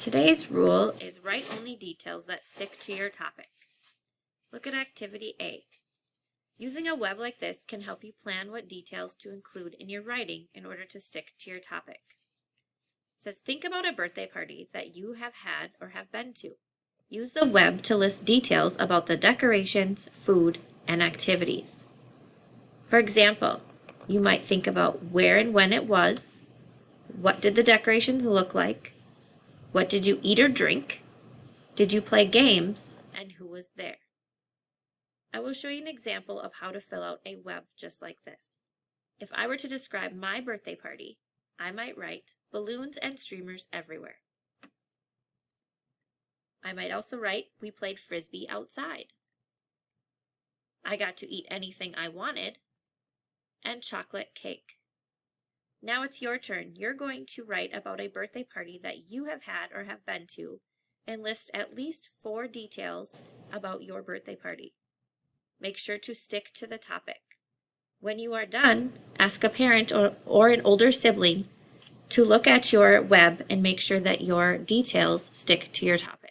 Today's rule is write only details that stick to your topic. Look at activity A. Using a web like this can help you plan what details to include in your writing in order to stick to your topic. It says, think about a birthday party that you have had or have been to. Use the web to list details about the decorations, food, and activities. For example, you might think about where and when it was, what did the decorations look like, what did you eat or drink, did you play games, and who was there. I will show you an example of how to fill out a web just like this. If I were to describe my birthday party, I might write balloons and streamers everywhere. I might also write, we played frisbee outside. I got to eat anything I wanted, and chocolate cake. Now it's your turn. You're going to write about a birthday party that you have had or have been to and list at least 4 details about your birthday party. Make sure to stick to the topic. When you are done, ask a parent or an older sibling to look at your web and make sure that your details stick to your topic.